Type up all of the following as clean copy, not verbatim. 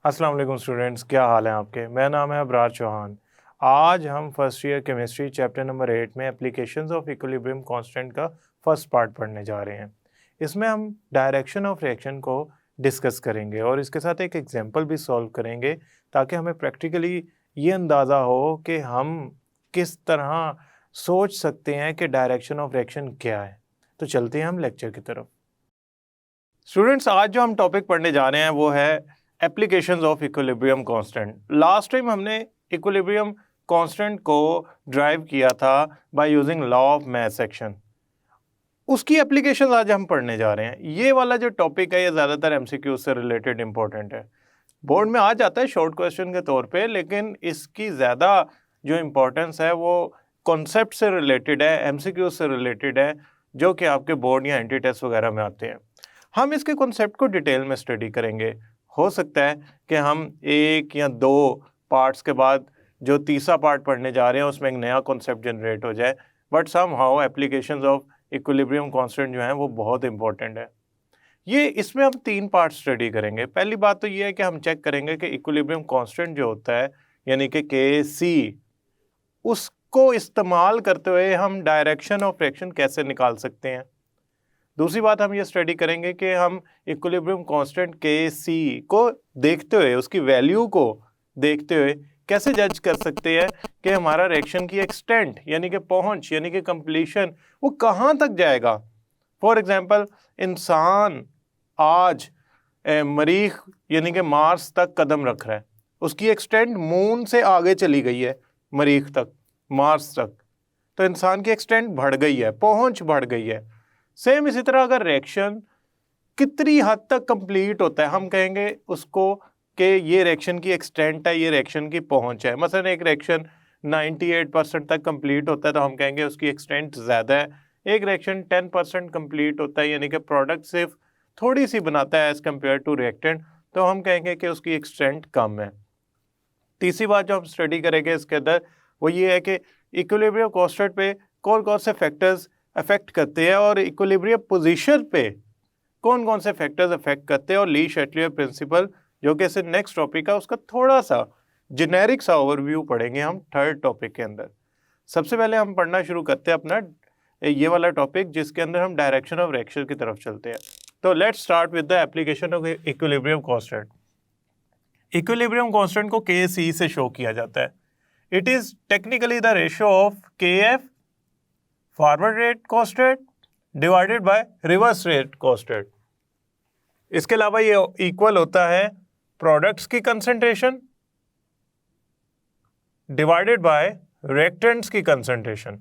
अस्सलाम वालेकुम स्टूडेंट्स, क्या हाल है आपके। मेरा नाम है अबरार चौहान। आज हम first year chemistry chapter number 8 में एप्लीकेशंस ऑफ इक्विलिब्रियम कांस्टेंट का फर्स्ट पार्ट पढ़ने जा रहे हैं। इसमें हम डायरेक्शन ऑफ रिएक्शन को डिस्कस करेंगे और इसके साथ एक एग्जांपल भी सॉल्व करेंगे ताकि हमें प्रैक्टिकली ये अंदाज़ा हो कि हम किस तरह सोच सकते हैं कि डायरेक्शन ऑफ रिएक्शन क्या है। तो चलते हैं हम लेक्चर की तरफ। स्टूडेंट्स, आज जो हम टॉपिक पढ़ने जा रहे हैं वो है applications of equilibrium constant. Last time हमने इक्विलिब्रियम कांस्टेंट को ड्राइव किया था by using law of mass action. उसकी एप्लीकेशंस आज हम पढ़ने जा रहे हैं। ये वाला जो टॉपिक है ये ज़्यादातर एमसीक्यू से रिलेटेड इंपॉर्टेंट है, बोर्ड में आ जाता है शॉर्ट क्वेश्चन के तौर पे, लेकिन इसकी ज़्यादा जो इम्पोर्टेंस है वो कॉन्सेप्ट से रिलेटेड है, एमसीक्यू से रिलेटेड है, जो कि आपके बोर्ड या एंटी टेस्ट वगैरह में आते हैं। हम इसके कॉन्सेप्ट को डिटेल में स्टडी करेंगे। हो सकता है कि हम एक या दो पार्ट्स के बाद जो तीसरा पार्ट पढ़ने जा रहे हैं उसमें एक नया कॉन्सेप्ट जनरेट हो जाए, but somehow applications of equilibrium constant जो है वो बहुत इंपॉर्टेंट है। ये इसमें हम 3 पार्ट स्टडी करेंगे। पहली बात तो ये है कि हम चेक करेंगे कि इक्विलिब्रियम कांस्टेंट जो होता है यानी कि Kc, उसको इस्तेमाल करते हुए हम डायरेक्शन ऑफ रिएक्शन कैसे निकाल सकते हैं। दूसरी बात हम ये स्टडी करेंगे कि हम इक्विलिब्रियम कांस्टेंट Kc को देखते हुए, उसकी वैल्यू को देखते हुए कैसे जज कर सकते हैं कि हमारा रिएक्शन की एक्सटेंट यानी कि पहुंच यानी कि कंप्लीशन वो कहाँ तक जाएगा। फॉर एग्जांपल, इंसान आज मरीख यानी कि मार्स तक कदम रख रहा है, उसकी एक्सटेंट मून से आगे चली गई है, मरीख तक, मार्स तक, तो इंसान की एक्सटेंट बढ़ गई है, पहुंच बढ़ गई है। सेम इसी तरह अगर रिएक्शन कितनी हद तक कंप्लीट होता है, हम कहेंगे उसको कि ये रिएक्शन की एक्सटेंट है, ये रिएक्शन की पहुंच है। मसलन एक रिएक्शन 98% तक कंप्लीट होता है तो हम कहेंगे उसकी एक्सटेंट ज़्यादा है। एक रिएक्शन 10% कंप्लीट होता है यानी कि प्रोडक्ट सिर्फ थोड़ी सी बनाता है एज़ कम्पेयर टू रिएक्टेंट, तो हम कहेंगे कि उसकी एक्सटेंट कम है। तीसरी बात जो हम स्टडी करेंगे इसके अंदर वो ये है कि इक्विलिब्रियम कांस्टेंट पे कौन कौन से फैक्टर्स अफेक्ट करते हैं और इक्विलिब्रियम पोजीशन पे कौन कौन से फैक्टर्स अफेक्ट करते हैं, और ली शैटलियर प्रिंसिपल जो कि इससे नेक्स्ट टॉपिक है उसका थोड़ा सा जेनेरिक सा ओवरव्यू पढ़ेंगे हम थर्ड टॉपिक के अंदर। सबसे पहले हम पढ़ना शुरू करते हैं अपना ये वाला टॉपिक जिसके अंदर हम डायरेक्शन ऑफ रिएक्शन की तरफ चलते हैं। तो let's start with the application of equilibrium constant. Equilibrium constant को Kc से शो किया जाता है। It is technically the ratio of Kf forward rate constant divided by reverse rate constant. इसके अलावा ये इक्वल होता है प्रोडक्ट्स की कंसंट्रेशन डिवाइडेड बाय रिएक्टेंट्स की कंसंट्रेशन।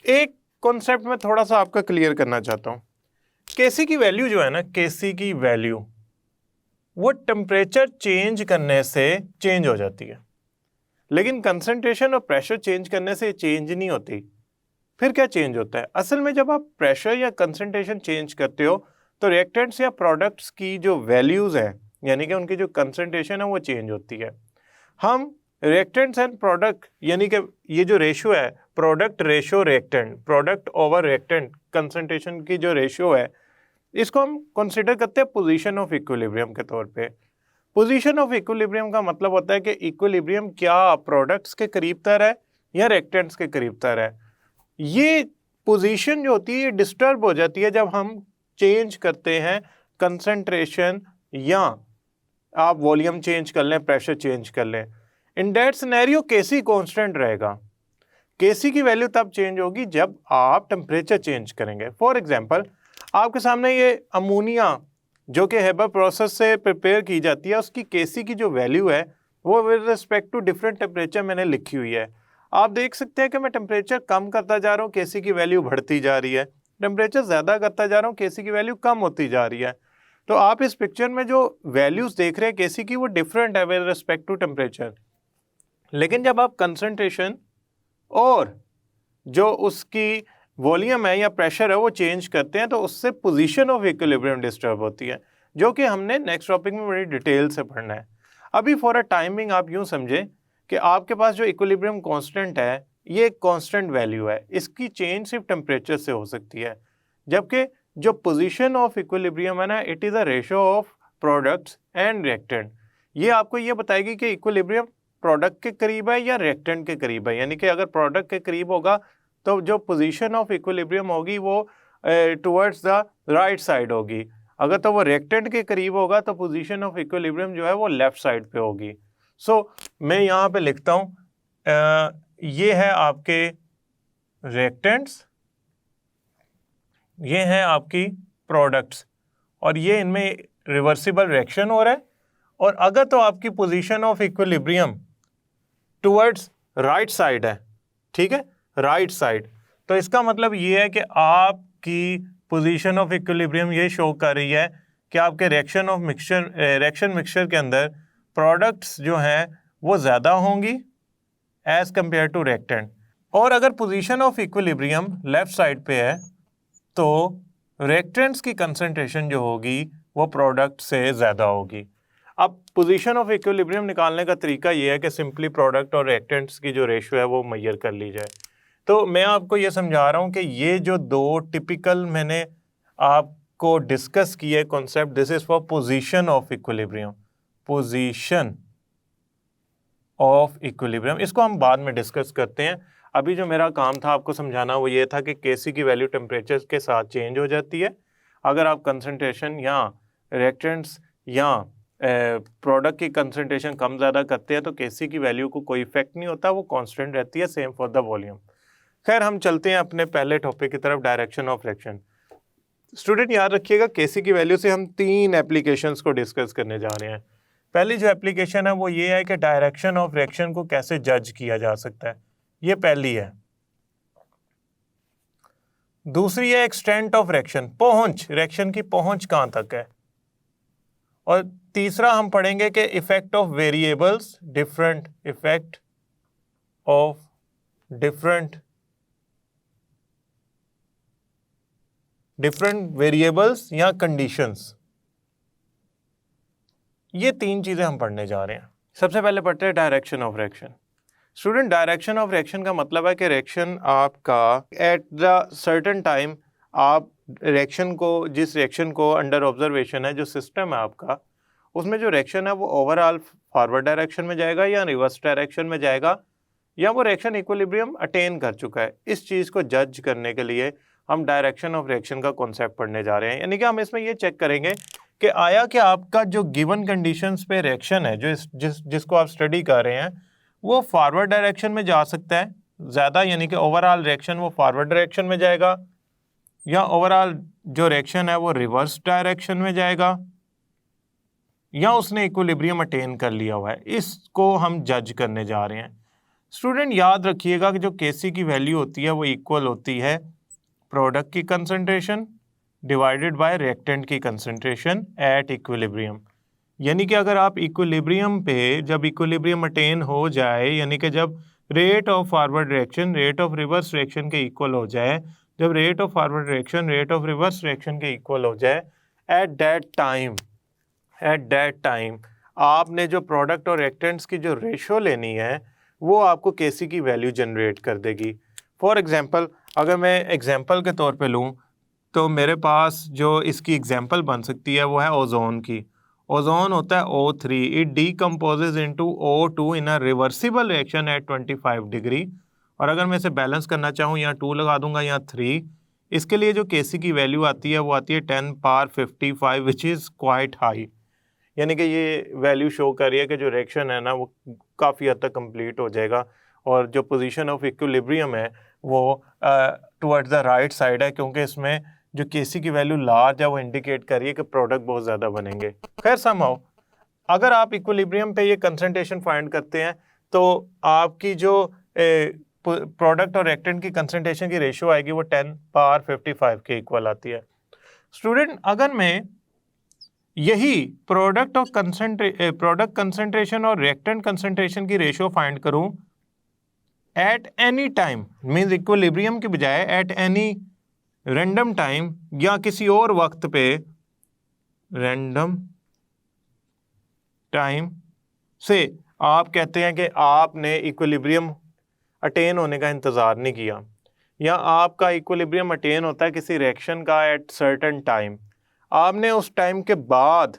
एक कॉन्सेप्ट में थोड़ा सा आपका क्लियर करना चाहता हूं। Kc की वैल्यू जो है ना, Kc की वैल्यू वो टेम्परेचर चेंज करने से चेंज हो जाती है, लेकिन कंसंट्रेशन और प्रेशर चेंज करने से चेंज नहीं होती। फिर क्या चेंज होता है? असल में जब आप प्रेशर या कंसंट्रेशन चेंज करते हो तो रिएक्टेंट्स या प्रोडक्ट्स की जो वैल्यूज़ हैं यानी कि उनकी जो कंसंट्रेशन है वो चेंज होती है। हम रिएक्टेंट्स एंड प्रोडक्ट यानी कि ये जो रेशियो है product ratio reactant, product over reactant concentration की जो रेशियो है, इसको हम कंसिडर करते हैं पोजीशन ऑफ इक्विलिब्रियम के तौर पे। पोजीशन ऑफ इक्विलिब्रियम का मतलब होता है कि इक्विलिब्रियम क्या प्रोडक्ट्स के करीब तर है या रिएक्टेंट्स के करीब तर है। ये पोजीशन जो होती है डिस्टर्ब हो जाती है जब हम चेंज करते हैं कंसंट्रेशन या आप वॉल्यूम चेंज कर लें, प्रेशर चेंज कर लें। इन दैट सिनेरियो Kc कांस्टेंट रहेगा। Kc की वैल्यू तब चेंज होगी जब आप टेम्परेचर चेंज करेंगे। फॉर एग्जांपल, आपके सामने ये अमोनिया जो कि हेबर प्रोसेस से प्रिपेयर की जाती है, उसकी Kc की जो वैल्यू है वो with respect to different temperature मैंने लिखी हुई है। आप देख सकते हैं कि मैं टेम्परेचर कम करता जा रहा हूँ, Kc की वैल्यू बढ़ती जा रही है, टेम्परेचर ज़्यादा करता जा रहा हूँ, Kc की वैल्यू कम होती जा रही है। तो आप इस पिक्चर में जो वैल्यूज़ देख रहे हैं Kc की वो डिफरेंट है विद रिस्पेक्ट टू टेम्परेचर। लेकिन जब आप कंसंट्रेशन और जो उसकी वॉल्यूम है या प्रेशर है वो चेंज करते हैं तो उससे पोजीशन ऑफ इक्विलिब्रियम डिस्टर्ब होती है, जो कि हमने नेक्स्ट टॉपिक में बड़ी डिटेल से पढ़ना है। अभी फॉर अ टाइमिंग आप यूँ समझें कि आपके पास जो इक्विलिब्रियम कांस्टेंट है ये एक कांस्टेंट वैल्यू है, इसकी चेंज सिर्फ टेम्परेचर से हो सकती है, जबकि जो पोजीशन ऑफ इक्विलिब्रियम है ना, it is a ratio of products and reactant. ये आपको ये बताएगी कि इक्विलिब्रियम प्रोडक्ट के करीब है या रिएक्टेंट के करीब है। यानी कि अगर प्रोडक्ट के करीब होगा तो जो पोजीशन ऑफ इक्विलिब्रियम होगी वो टुवर्ड्स द राइट साइड होगी। अगर तो वो रिएक्टेंट के करीब होगा तो पोजीशन ऑफ इक्विलिब्रियम जो है वो लेफ्ट साइड पे होगी। मैं यहाँ पे लिखता हूँ ये है आपके रिएक्टेंट्स, ये हैं आपकी प्रोडक्ट्स, और ये इनमें रिवर्सिबल रिएक्शन हो रहा है। और अगर तो आपकी position of equilibrium towards right side है, ठीक है, राइट साइड, तो इसका मतलब ये है कि आपकी पोजीशन ऑफ इक्विलिब्रियम ये शो कर रही है कि आपके रिएक्शन मिक्सचर के अंदर प्रोडक्ट्स जो हैं वो ज़्यादा होंगी एज कंपेयर टू रिएक्टेंट। और अगर position of equilibrium left side पे है तो रिएक्टेंट्स की कंसंट्रेशन जो होगी वो प्रोडक्ट से ज़्यादा होगी। अब पोजीशन ऑफ इक्विलिब्रियम निकालने का तरीका ये है कि सिंपली प्रोडक्ट और रिएक्टेंट्स की जो रेशियो है वो मेजर कर ली जाए। तो मैं आपको ये समझा रहा हूँ कि ये जो दो टिपिकल मैंने आपको डिस्कस किए concept, this is for position of equilibrium, position of equilibrium, इसको हम बाद में डिस्कस करते हैं। अभी जो मेरा काम था आपको समझाना वो ये था कि केसी की वैल्यू टेम्परेचर के साथ चेंज हो जाती है। अगर आप कंसंट्रेशन या रिएक्टेंट्स या प्रोडक्ट की कंसंट्रेशन कम ज़्यादा करते हैं तो केसी की वैल्यू को कोई इफेक्ट नहीं होता, वो कांस्टेंट रहती है, सेम फॉर द वॉल्यूम। खैर हम चलते हैं अपने पहले टॉपिक की तरफ, डायरेक्शन ऑफ रिएक्शन। स्टूडेंट याद रखिएगा केसी की वैल्यू से हम 3 एप्लीकेशंस को डिस्कस करने जा रहे हैं। पहली जो एप्लीकेशन है वो ये है कि डायरेक्शन ऑफ रिएक्शन को कैसे जज किया जा सकता है, ये पहली है। दूसरी है एक्सटेंट ऑफ रिएक्शन, पहुंच, रिएक्शन की पहुंच कहां तक है। और तीसरा हम पढ़ेंगे कि effect of variables, different effect of different variables या कंडीशंस। ये 3 चीजें हम पढ़ने जा रहे हैं। सबसे पहले पढ़ते हैं direction of reaction. Student direction of reaction का मतलब है कि रिएक्शन आपका एट द सर्टेन टाइम, आप रिएक्शन को, जिस रिएक्शन को अंडर ऑब्जर्वेशन है, जो सिस्टम है आपका, उसमें जो रिएक्शन है वो ओवरऑल फॉरवर्ड डायरेक्शन में जाएगा या रिवर्स डायरेक्शन में जाएगा, या वो रिएक्शन इक्विलिब्रियम अटेन कर चुका है। इस चीज़ को जज करने के लिए हम डायरेक्शन ऑफ रिएक्शन का कॉन्सेप्ट पढ़ने जा रहे हैं। यानी कि हम इसमें ये चेक करेंगे कि आया कि आपका जो गिवन कंडीशंस पे रिएक्शन है, जिसको आप स्टडी कर रहे हैं, वो फॉरवर्ड डायरेक्शन में जा सकता है ज़्यादा, यानी कि ओवरऑल रिएक्शन वो फॉरवर्ड डायरेक्शन में जाएगा, या ओवरऑल जो रिएक्शन है वो रिवर्स डायरेक्शन में जाएगा, या उसने इक्विलिब्रियम अटेन कर लिया हुआ है। इसको हम जज करने जा रहे हैं। स्टूडेंट याद रखिएगा कि जो केसी की वैल्यू होती है वो इक्वल होती है प्रोडक्ट की कंसंट्रेशन डिवाइडेड बाय रिएक्टेंट की कंसंट्रेशन एट इक्विलिब्रियम। यानी कि अगर आप इक्विलिब्रियम पे, जब इक्विलिब्रियम अटेन हो जाए, यानी कि जब rate of forward reaction rate of reverse reaction के इक्वल हो जाए, जब rate of forward reaction rate of reverse reaction के इक्वल हो जाए, एट दैट टाइम आपने जो प्रोडक्ट और रिएक्टेंट्स की जो रेशो लेनी है वो आपको केसी की वैल्यू जनरेट कर देगी। फॉर एग्जांपल, अगर मैं एग्जांपल के तौर पे लूँ तो मेरे पास जो इसकी एग्जांपल बन सकती है वो है ओजोन की। ओजोन होता है O3, it decomposes into O2 in a reversible reaction at 25 degree. और अगर मैं इसे बैलेंस करना चाहूँ, यहाँ 2 लगा दूंगा, यहाँ 3। इसके लिए जो केसी की वैल्यू आती है वो आती है 10 power 55, which is quite high. यानी कि ये वैल्यू शो कर रही है कि जो रिएक्शन है ना वो काफ़ी हद तक कंप्लीट हो जाएगा, और जो पोजीशन ऑफ इक्विलिब्रियम है वो टुवर्ड्स द राइट साइड है, क्योंकि इसमें जो केसी की वैल्यू लार्ज है वो इंडिकेट कर रही है कि प्रोडक्ट बहुत ज़्यादा बनेंगे। खैर समहाउ अगर आप इक्विलिब्रियम पे ये कंसंट्रेशन फाइंड करते हैं तो आपकी जो प्रोडक्ट और रिएक्टेंट की कंसंट्रेशन की रेशियो आएगी वो 10 पावर 55 के इक्वल आती है। स्टूडेंट अगर मैं यही प्रोडक्ट कंसंट्रेशन और रिएक्टेंट कंसंट्रेशन की रेशियो फाइंड करूं eight any time, means equilibrium के बजाय एट एनी रैंडम टाइम या किसी और वक्त पे, रैंडम टाइम से आप कहते हैं कि आपने इक्विलिब्रियम अटेन होने का इंतज़ार नहीं किया, या आपका इक्विलिब्रियम अटेन होता है किसी रिएक्शन का एट सर्टेन टाइम, आपने उस टाइम के बाद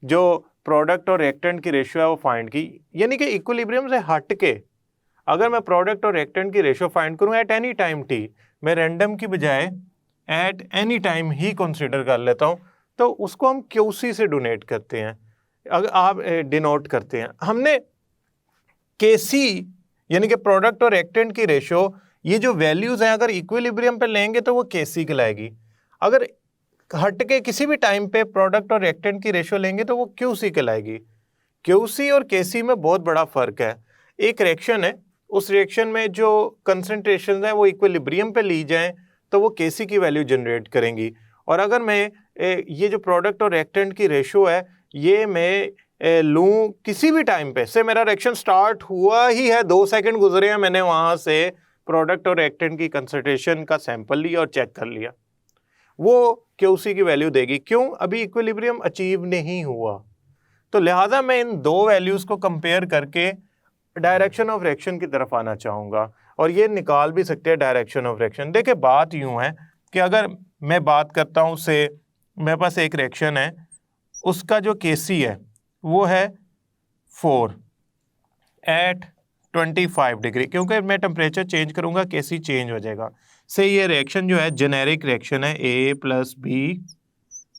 जो प्रोडक्ट और रिएक्टेंट की रेशियो है वो फाइंड की, यानी कि इक्विलिब्रियम से हट के अगर मैं प्रोडक्ट और रिएक्टेंट की रेशियो फाइंड करूँ एट एनी टाइम टी, मैं रैंडम की बजाय एट एनी टाइम ही कंसीडर कर लेता हूँ, तो उसको हम क्यूसी से डोनेट करते हैं, अगर आप डिनोट करते हैं। हमने केसी यानी कि प्रोडक्ट और रिएक्टेंट की रेशियो, ये जो वैल्यूज हैं अगर इक्विलिब्रियम पे लेंगे तो वो केसी कहलाएगी, अगर हट के किसी भी टाइम पे प्रोडक्ट और रिएक्टेंट की रेशियो लेंगे तो वो क्यूसी कहलाएगी। क्यूसी और केसी में बहुत बड़ा फर्क है। एक रिएक्शन है, उस रिएक्शन में जो कंसंट्रेशन है वो इक्विलिब्रियम पे ली जाएं तो वो केसी की वैल्यू जनरेट करेंगी, और अगर मैं ये जो प्रोडक्ट और रिएक्टेंट की रेशियो है ये मैं लूँ किसी भी टाइम पे, से मेरा रिएक्शन स्टार्ट हुआ ही है, 2 सेकंड गुजरे हैं, मैंने वहाँ से प्रोडक्ट और रिएक्टेंट की कंसंट्रेशन का सैंपल लिया और चेक कर लिया, वो क्यूसी की वैल्यू देगी। क्यों? अभी इक्विलिब्रियम अचीव नहीं हुआ। तो लिहाजा मैं इन दो वैल्यूज़ को कंपेयर करके डायरेक्शन ऑफ रिएक्शन की तरफ आना चाहूँगा, और ये निकाल भी सकते हैं डायरेक्शन ऑफ रिएक्शन। देखिए बात यूँ है कि अगर मैं बात करता हूँ से मेरे पास एक रिएक्शन है, उसका जो केसी है वो है 4 एट 25 डिग्री, क्योंकि मैं टेम्परेचर चेंज करूँगा केसी चेंज हो जाएगा। से ये रिएक्शन जो है जेनेरिक रिएक्शन है, A plus B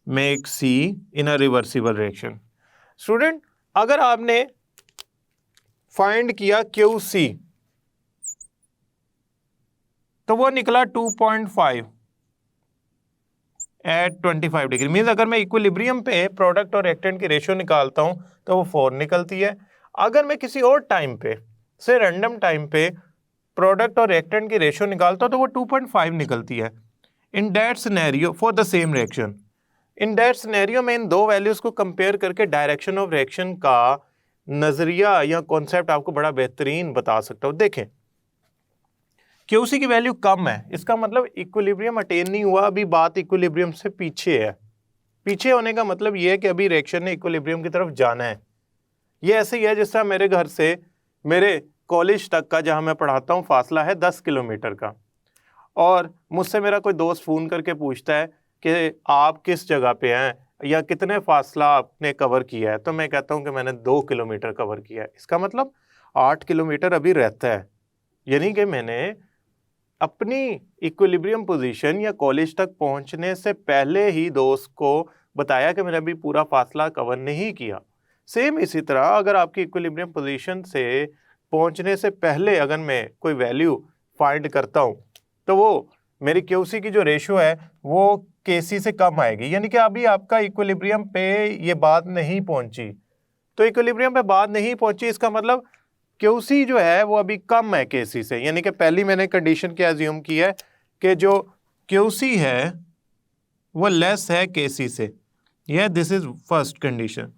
make C in a reversible reaction. Student, अगर आपने फाइंड किया क्यू सी तो वो निकला 2.5 एट 25 डिग्री, मीन्स अगर मैं इक्विलिब्रियम पे प्रोडक्ट और रिएक्टेंट की रेशियो निकालता हूं तो वो 4 निकलती है। अगर मैं किसी और टाइम पे, से रैंडम टाइम पे प्रोडक्ट और रिएक्टेंट की रेशियो निकालता हूं तो वो 2.5 निकलती है। इन that scenario for the same reaction, in that scenario में इन दो वैल्यूज को कंपेयर करके डायरेक्शन ऑफ रिएक्शन का नजरिया या कॉन्सेप्ट आपको बड़ा बेहतरीन बता सकता हूं। देखें, क्यूसी की वैल्यू कम है, इसका मतलब इक्विलिब्रियम अटेन नहीं हुआ, अभी बात इक्विलिब्रियम से पीछे है। पीछे होने का मतलब ये है कि अभी रिएक्शन ने इक्विलिब्रियम की तरफ जाना है। ये ऐसे ही है जिस तरह मेरे घर से मेरे कॉलेज तक का, जहां मैं पढ़ाता हूं, फासला है 10 किलोमीटर का, और मुझसे मेरा कोई दोस्त फ़ोन करके पूछता है कि आप किस जगह पे हैं या कितने फासला आपने कवर किया है, तो मैं कहता हूं कि मैंने 2 किलोमीटर कवर किया है। इसका मतलब 8 किलोमीटर अभी रहता है, यानी कि मैंने अपनी इक्विलिब्रियम पोजीशन या कॉलेज तक पहुंचने से पहले ही दोस्त को बताया कि मैंने अभी पूरा फासला कवर नहीं किया। सेम इसी तरह अगर आपकी इक्विलिब्रियम पोजीशन से पहुंचने से पहले अगर मैं कोई वैल्यू फाइंड करता हूं तो वो मेरी क्यूसी की जो रेशियो है वो केसी से कम आएगी, यानी कि अभी आपका इक्विलिब्रियम पे ये बात नहीं पहुंची। तो इक्विलिब्रियम पे बात नहीं पहुंची, इसका मतलब क्यूसी जो है वो अभी कम है केसी से, यानी कि पहली मैंने कंडीशन क्या अज्यूम की है कि जो क्यूसी है वो लेस है केसी से, यह दिस इज फर्स्ट कंडीशन।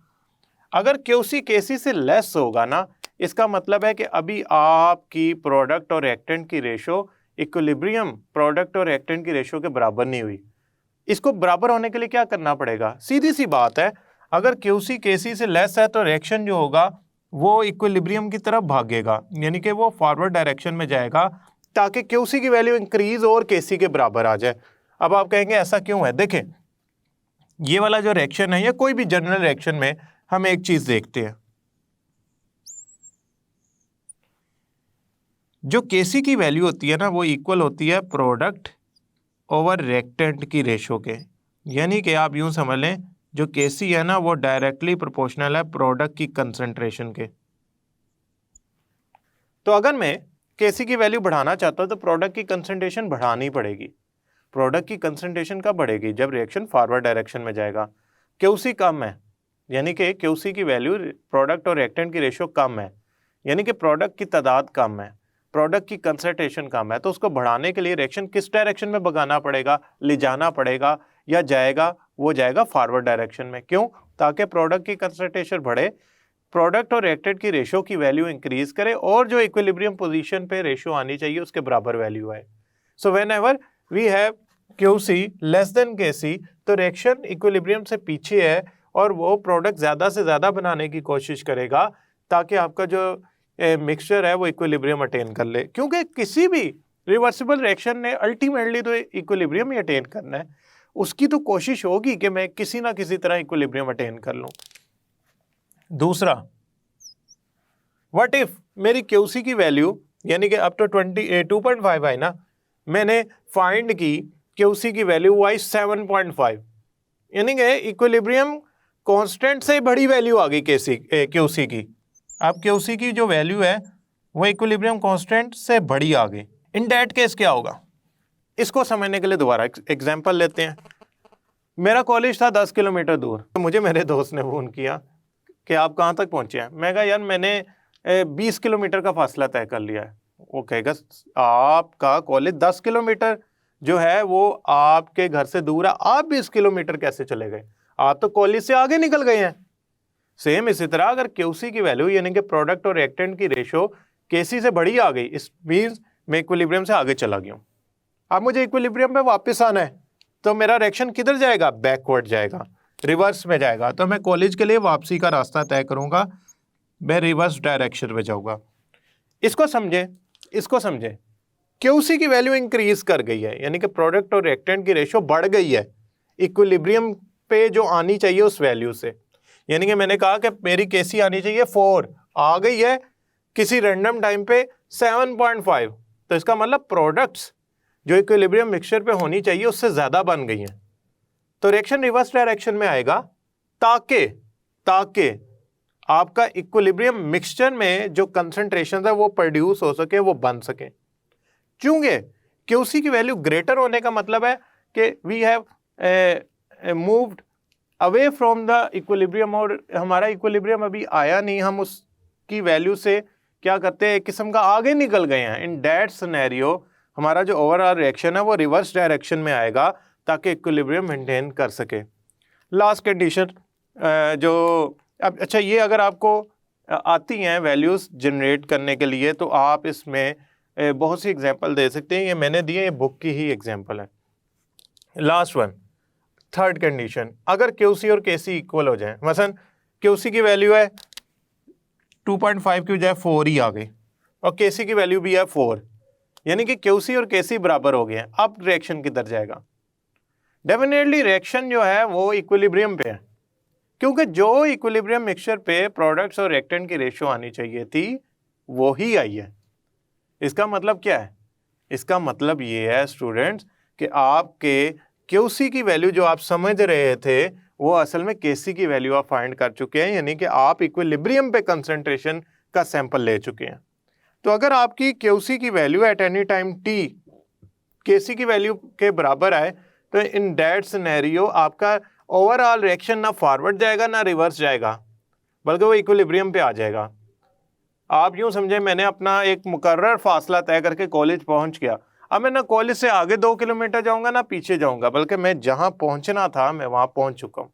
अगर क्यूसी केसी से लेस होगा ना, इसका मतलब है कि अभी आपकी प्रोडक्ट और रिएक्टेंट की रेशो इक्विलिब्रियम प्रोडक्ट और रिएक्टेंट की रेशो के बराबर नहीं हुई। इसको बराबर होने के लिए क्या करना पड़ेगा? सीधी सी बात है, अगर क्यूसी केसी से लेस है तो रिएक्शन जो होगा वो इक्विलिब्रियम की तरफ भागेगा, यानी कि वो फॉरवर्ड डायरेक्शन में जाएगा ताकि क्यूसी की वैल्यू इंक्रीज और केसी के बराबर आ जाए। अब आप कहेंगे ऐसा क्यों है? देखें, ये वाला जो रिएक्शन है या कोई भी जनरल रिएक्शन में हम एक चीज देखते हैं, जो केसी की वैल्यू होती है ना वो इक्वल होती है प्रोडक्ट ओवर रिएक्टेंट की रेशो के, यानी कि आप यूं समझ लें जो केसी है ना वो डायरेक्टली प्रोपोर्शनल है प्रोडक्ट की कंसंट्रेशन के। तो अगर मैं केसी की वैल्यू बढ़ाना चाहता हूं तो प्रोडक्ट की कंसंट्रेशन बढ़ानी पड़ेगी। प्रोडक्ट की कंसंट्रेशन कब बढ़ेगी? जब रिएक्शन फॉरवर्ड डायरेक्शन में जाएगा। क्यूसी कम है, यानी कि क्यूसी की वैल्यू प्रोडक्ट और रिएक्टेंट की रेशो कम है, यानी कि प्रोडक्ट की तादाद कम है, प्रोडक्ट की कंसंट्रेशन कम है, तो उसको बढ़ाने के लिए रिएक्शन किस डायरेक्शन में भगाना पड़ेगा, ले जाना पड़ेगा, या जाएगा, वो जाएगा फॉरवर्ड डायरेक्शन में। क्यों? ताकि प्रोडक्ट की कंसंट्रेशन बढ़े, प्रोडक्ट और रिएक्टेंट की रेशो की वैल्यू इंक्रीज करे और जो इक्विलिब्रियम पोजीशन पे रेशो आनी चाहिए उसके बराबर वैल्यू आए। So whenever we have QC less than KC तो रिएक्शन इक्विलिब्रियम से पीछे है और वो प्रोडक्ट ज़्यादा से ज़्यादा बनाने की कोशिश करेगा ताकि आपका जो मिक्सचर है वो इक्विलिब्रियम अटेन कर ले। क्योंकि किसी भी रिवर्सिबल रिएक्शन ने अल्टीमेटली तो इक्विलिब्रियम ही अटेन करना है, उसकी तो कोशिश होगी कि मैं किसी ना किसी तरह इक्विलिब्रियम अटेन कर लूं। दूसरा, व्हाट इफ मेरी क्यूसी की वैल्यू यानी कि अब तो 2.5 आई ना, मैंने फाइंड की क्यूसी की वैल्यू आई 7.5, यानी कि इक्विलिब्रियम कांस्टेंट से बड़ी वैल्यू आ गई क्यूसी की। अब क्यूसी की जो वैल्यू है वो इक्विलिब्रियम कांस्टेंट से बड़ी आ गई। इन दैट केस क्या होगा, इसको समझने के लिए दोबारा एग्जांपल लेते हैं। मेरा कॉलेज था 10 किलोमीटर दूर, तो मुझे मेरे दोस्त ने फ़ोन किया कि आप कहाँ तक पहुँचे हैं। मैं कहा यार मैंने 20 किलोमीटर का फासला तय कर लिया है। वो कहेगा आपका कॉलेज 10 किलोमीटर जो है वो आपके घर से दूर है, आप 20 किलोमीटर कैसे चले गए, आप तो कॉलेज से आगे निकल गए हैं। सेम इसी तरह अगर क्यूसी की वैल्यू यानी कि प्रोडक्ट और रिएक्टेंट की रेशो केसी से बड़ी आ गई, इस मींस मैं इक्विलिब्रियम से आगे चला गया हूँ। अब मुझे इक्विलिब्रियम पे वापस आना है, तो मेरा रिएक्शन किधर जाएगा, बैकवर्ड जाएगा, रिवर्स में जाएगा। तो मैं कॉलेज के लिए वापसी का रास्ता तय करूंगा, मैं रिवर्स डायरेक्शन में जाऊंगा। इसको समझे, क्यूसी की वैल्यू इंक्रीज कर गई है, यानी कि प्रोडक्ट और रिएक्टेंट की रेशो बढ़ गई है इक्विलिब्रियम पे जो आनी चाहिए उस वैल्यू से। यानी कि मैंने कहा कि मेरी केसी आनी चाहिए 4, आ गई है किसी रैंडम टाइम पे 7.5, तो इसका मतलब प्रोडक्ट्स जो इक्विलिब्रियम मिक्सचर पे होनी चाहिए उससे ज़्यादा बन गई हैं, तो रिएक्शन रिवर्स डायरेक्शन में आएगा ताकि आपका इक्विलिब्रियम मिक्सचर में जो कंसंट्रेशन है वो प्रोड्यूस हो सके, वो बन सके। चूंकि क्यूसी की वैल्यू ग्रेटर होने का मतलब है कि we have moved away from the equilibrium, और हमारा इक्विलिब्रियम अभी आया नहीं, हम उसकी वैल्यू से क्या करते हैं, एक किस्म का आगे निकल गए हैं। इन दैट सिनेरियो हमारा जो ओवरऑल रिएक्शन है वो रिवर्स डायरेक्शन में आएगा ताकि इक्विलिब्रियम मेंटेन कर सके। लास्ट कंडीशन जो अब अच्छा, ये अगर आपको आती हैं वैल्यूज़ जनरेट करने के लिए तो आप इसमें बहुत सी एग्जांपल दे सकते हैं। ये मैंने दिए, ये बुक की ही एग्जांपल है। लास्ट वन, थर्ड कंडीशन, अगर क्यूसी और केसी इक्वल हो जाए, मसलन क्यूसी की वैल्यू है 2.5 की बजाय 4 ही आ गई और केसी की वैल्यू भी है 4, यानी कि क्यूसी और केसी बराबर हो गए हैं। अब रिएक्शन किधर जाएगा, डेफिनेटली रिएक्शन जो है वो इक्विलिब्रियम पे है, क्योंकि जो इक्विलिब्रियम मिक्सचर पे प्रोडक्ट्स और रिएक्टेंट की रेशियो आनी चाहिए थी वो ही आई है। इसका मतलब क्या है, इसका मतलब ये है स्टूडेंट्स कि आपके क्यूसी की वैल्यू जो आप समझ रहे थे वो असल में केसी की वैल्यू आप फाइंड कर चुके हैं, यानी कि आप इक्विलिब्रियम पे कंसंट्रेशन का सैंपल ले चुके हैं। तो अगर आपकी क्यूसी की value at any time t KC की वैल्यू के बराबर आए तो इन दैट सिनेरियो आपका ओवरऑल रिएक्शन ना फॉरवर्ड जाएगा ना रिवर्स जाएगा, बल्कि वो इक्विलिब्रियम पे आ जाएगा। आप यूँ समझें मैंने अपना एक मुकर्रर फासला तय करके कॉलेज पहुँच गया, अब मैं ना कॉलेज से आगे 2 किलोमीटर जाऊँगा ना पीछे जाऊँगा, बल्कि मैं जहाँ पहुँचना था मैं वहाँ पहुँच चुका हूँ।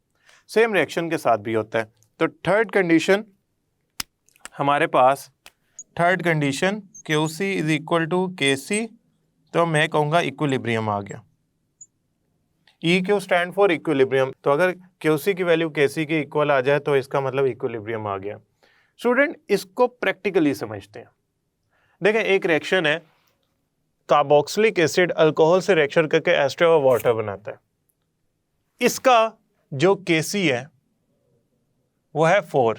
सेम रिएक्शन के साथ भी होता है। तो थर्ड कंडीशन हमारे पास, third condition QC is equal to KC, तो मैं कहूँगा इक्विलिब्रियम आ गया। EQ स्टैंड फॉर इक्विलिब्रियम, तो अगर QC की वैल्यू KC के इक्वल आ जाए तो इसका मतलब इक्विलिब्रियम आ गया। स्टूडेंट इसको प्रैक्टिकली समझते हैं। देखें एक रिएक्शन है, कार्बोक्सिलिक एसिड अल्कोहल से रिएक्शन करके एस्टर और वाटर बनाता है, इसका जो KC है वो है 4।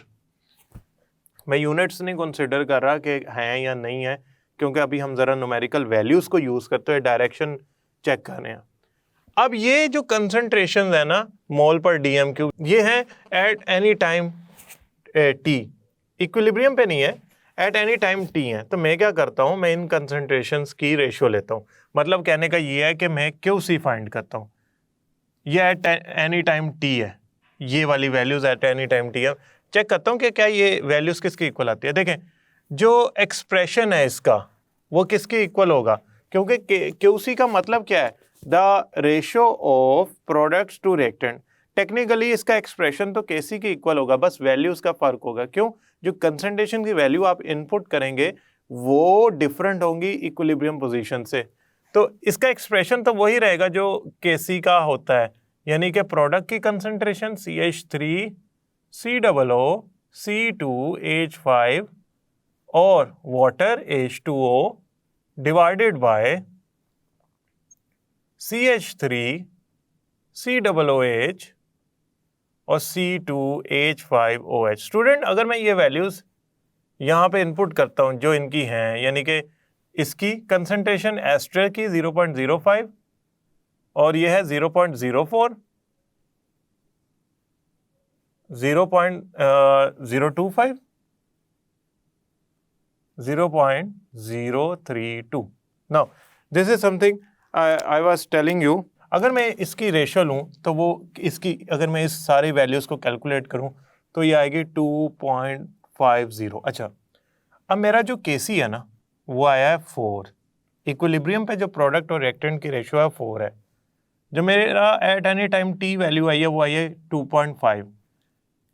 मैं यूनिट्स नहीं कंसिडर कर रहा कि हैं या नहीं है, क्योंकि अभी हम ज़रा न्यूमेरिकल वैल्यूज़ को यूज़ करते हुए डायरेक्शन चेक कर रहे हैं। अब ये जो कंसंट्रेशन है ना मोल पर DMQ, ये है eight any time T, equilibrium पे नहीं है, एट एनी टाइम T है। तो मैं क्या करता हूँ, मैं इन कंसंट्रेशंस की रेशियो लेता हूँ। मतलब कहने का ये है कि मैं QC फाइंड करता हूँ, ये एट एनी टाइम T है, ये वाली values eight any time T है। चेक करता हूँ कि क्या ये वैल्यूज़ किसकी इक्वल आती है। देखें जो एक्सप्रेशन है इसका वो किसके इक्वल होगा, क्योंकि QC का मतलब क्या है, the ratio of products to reactant. Technically इसका एक्सप्रेशन तो KC के इक्वल होगा, बस वैल्यूज़ का फ़र्क होगा। क्यों, जो कंसंट्रेशन की वैल्यू आप इनपुट करेंगे वो डिफरेंट होंगी इक्विलिब्रियम पोजीशन से, तो इसका एक्सप्रेशन तो वही रहेगा जो KC का होता है, यानी कि प्रोडक्ट की कंसंट्रेशन CH3 COO C2H5 और water H2O divided by CH3 COOH और C2H5OH। स्टूडेंट अगर मैं ये वैल्यूज यहाँ पे इनपुट करता हूँ जो इनकी हैं, यानी कि इसकी कंसंट्रेशन एस्टर की 0.05 और ये है 0.04, 0.025, 0.032। Now this is something I was telling you. अगर मैं इसकी रेशो लूँ तो वो इसकी, अगर मैं इस सारी वैल्यूज़ को कैलकुलेट करूँ तो ये आएगी 2.50। अच्छा, अब मेरा जो Kc है ना वो आया है 4। इक्विलिब्रियम पे जो प्रोडक्ट और रिएक्टेंट की रेशो है 4 है। जो मेरा at any time T value आई है वो आई है 2.5।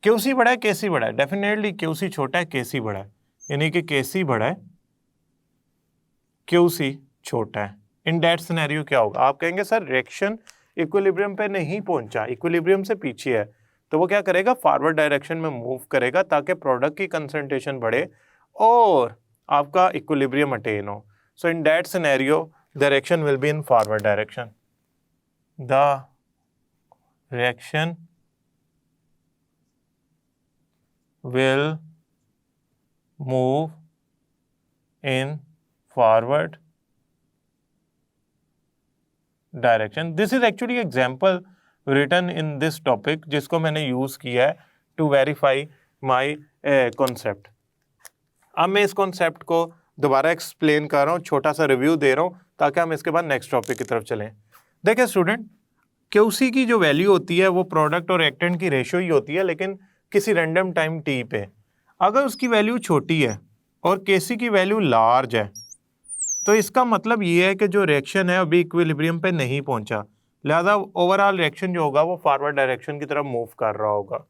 Qc बड़ा है Kc बड़ा है? डेफिनेटली Qc छोटा है, Kc बड़ा है, यानी कि Kc बड़ा है, Qc छोटा है। इन दैट सिनेरियो क्या होगा? आप कहेंगे सर रिएक्शन इक्विलिब्रियम पे नहीं पहुंचा, इक्विलिब्रियम से पीछे है, तो वो क्या करेगा? फॉरवर्ड डायरेक्शन में मूव करेगा ताकि प्रोडक्ट की कंसंट्रेशन बढ़े और आपका इक्विलिब्रियम अटेन हो। So in that scenario direction will be in forward direction. The reaction will move in forward direction. This is actually example written in this topic जिसको मैंने यूज किया है to verify my concept. अब मैं इस concept को दोबारा explain कर रहा हूँ, छोटा सा रिव्यू दे रहा हूँ ताकि हम इसके बाद नेक्स्ट टॉपिक की तरफ चलें। देखिए स्टूडेंट, Qc की जो वैल्यू होती है वो प्रोडक्ट और रिएक्टेंट की रेशियो ही होती है, लेकिन किसी रैंडम टाइम t पे अगर उसकी वैल्यू छोटी है और Kc की वैल्यू लार्ज है तो इसका मतलब ये है कि जो रिएक्शन है अभी इक्विलिब्रियम पे नहीं पहुंचा, लिहाजा ओवरऑल रिएक्शन जो होगा वो फॉरवर्ड डायरेक्शन की तरफ मूव कर रहा होगा।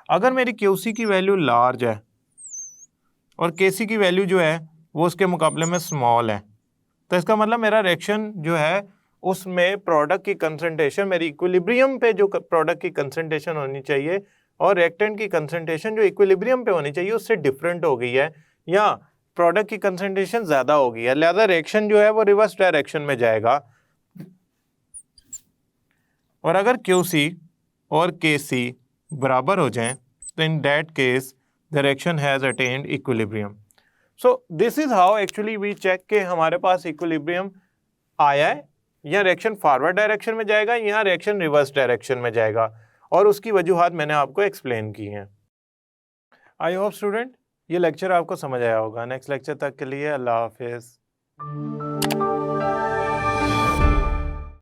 अगर मेरी Qc की वैल्यू लार्ज है और Kc की वैल्यू जो है वो उसके मुकाबले में स्मॉल है, तो इसका मतलब मेरा रिएक्शन जो है उसमें प्रोडक्ट की कंसंट्रेशन, मेरी इक्विलिब्रियम पे जो प्रोडक्ट की कंसंट्रेशन होनी चाहिए और रिएक्टेंट की कंसंट्रेशन जो इक्विलिब्रियम पे होनी चाहिए उससे डिफरेंट हो गई है, या प्रोडक्ट की कंसंट्रेशन ज़्यादा हो गई है, लिहाजा रिएक्शन जो है वो रिवर्स डायरेक्शन में जाएगा। और अगर Qc और Kc बराबर हो जाएं तो in that case the reaction has attained equilibrium. So this is how actually we check के हमारे पास इक्विलिब्रियम आया है या रिएक्शन फॉरवर्ड डायरेक्शन में जाएगा या रिएक्शन रिवर्स डायरेक्शन में जाएगा, और उसकी वजूहात मैंने आपको एक्सप्लेन की हैं। आई होप स्टूडेंट ये लेक्चर आपको समझ आया होगा। नेक्स्ट लेक्चर तक के लिए अल्लाह हाफिज़।